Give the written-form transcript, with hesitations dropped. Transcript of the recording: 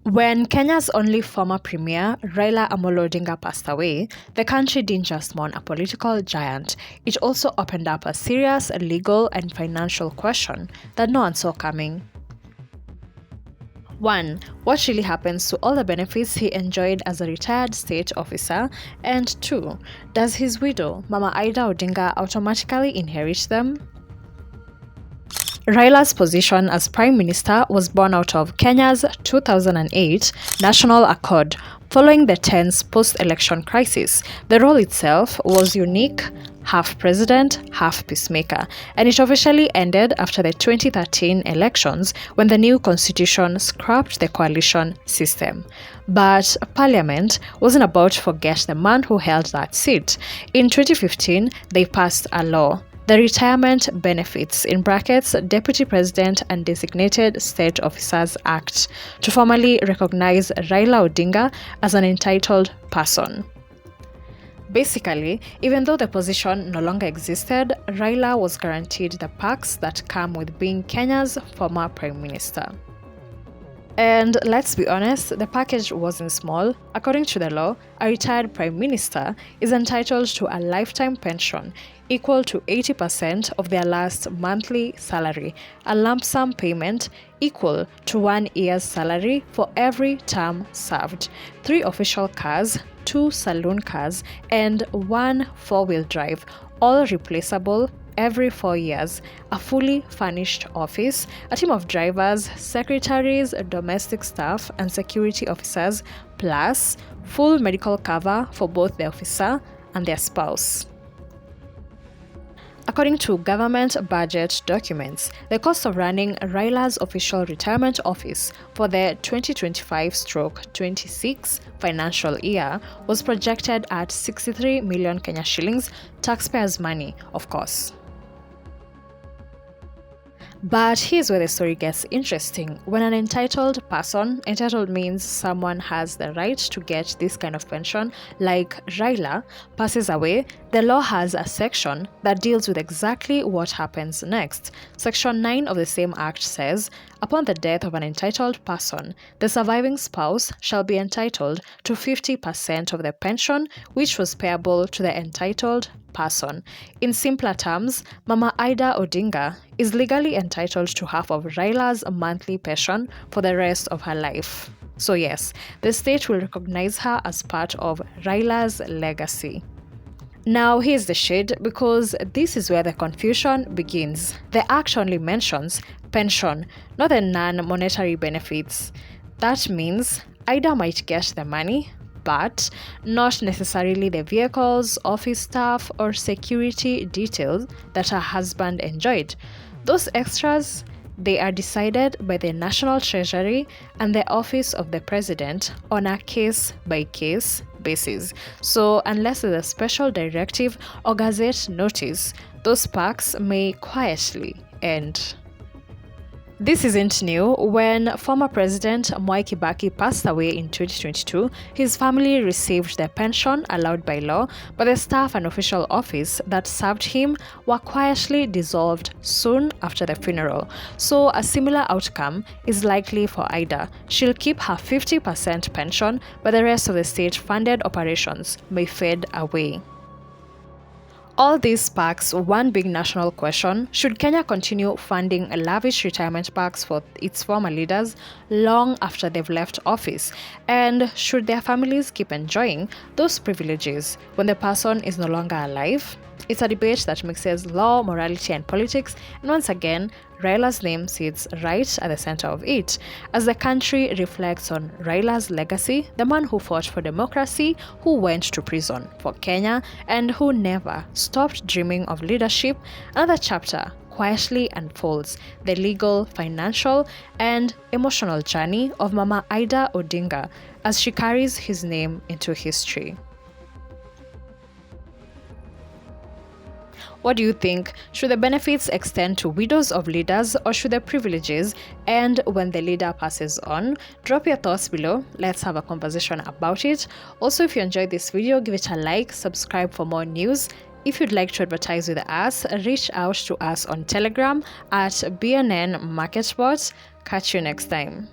When Kenya's only former premier, Raila Amollo Odinga, passed away, the country didn't just mourn a political giant, it also opened up a serious legal and financial question that no one saw coming. 1. What really happens to all the benefits he enjoyed as a retired state officer? And 2. Does his widow, Mama Ida Odinga, automatically inherit them? Raila's position as Prime Minister was born out of Kenya's 2008 National Accord. Following the tense post-election crisis, the role itself was unique, half president, half peacemaker, and it officially ended after the 2013 elections when the new constitution scrapped the coalition system. But Parliament wasn't about to forget the man who held that seat. In 2015, they passed a law, the Retirement Benefits (Deputy President and Designated State Officers Act), to formally recognize Raila Odinga as an entitled person. Basically, even though the position no longer existed, Raila was guaranteed the perks that come with being Kenya's former Prime Minister. And let's be honest, the package wasn't small. According to the law, a retired Prime Minister is entitled to a lifetime pension equal to 80% of their last monthly salary, a lump sum payment equal to 1 year's salary for every term served, 3 official cars, 2 saloon cars, and 1 four-wheel drive, all replaceable every 4 years, a fully furnished office, a team of drivers, secretaries, domestic staff, and security officers, plus full medical cover for both the officer and their spouse. According to government budget documents, the cost of running Raila's official retirement office for the 2025-26 financial year was projected at 63 million Kenya shillings, taxpayers' money, of course. But here's where the story gets interesting. When an entitled person, entitled means someone has the right to get this kind of pension, like Raila, passes away, the law has a section that deals with exactly what happens next. Section 9 of the same act says, upon the death of an entitled person, the surviving spouse shall be entitled to 50% of the pension which was payable to the entitled person. In simpler terms, Mama Ida Odinga is legally entitled to half of Raila's monthly pension for the rest of her life. So yes, the state will recognize her as part of Raila's legacy. Now here's the shade, because this is where the confusion begins. The act only mentions pension, not the non-monetary benefits. That means Ida might get the money, but not necessarily the vehicles, office staff, or security details that her husband enjoyed. Those extras, they are decided by the National Treasury and the Office of the President on a case-by-case basis. So unless there's a special directive or gazette notice, those perks may quietly end. This isn't new. When former President Mwai Kibaki passed away in 2022, his family received their pension allowed by law, but the staff and official office that served him were quietly dissolved soon after the funeral. So a similar outcome is likely for Ida. She'll keep her 50% pension, but the rest of the state-funded operations may fade away. All this sparks one big national question: should Kenya continue funding lavish retirement parks for its former leaders long after they've left office? And should their families keep enjoying those privileges when the person is no longer alive? It's a debate that mixes law, morality, and politics, and once again, Raila's name sits right at the center of it, as the country reflects on Raila's legacy, the man who fought for democracy, who went to prison for Kenya, and who never stopped dreaming of leadership. Another chapter quietly unfolds the legal, financial, and emotional journey of Mama Ida Odinga as she carries his name into history. What do you think? Should the benefits extend to widows of leaders, or should the privileges end when the leader passes on? Drop your thoughts below. Let's have a conversation about it. Also, if you enjoyed this video, give it a like, subscribe for more news. If you'd like to advertise with us, reach out to us on Telegram at BNN MarketBot. Catch you next time.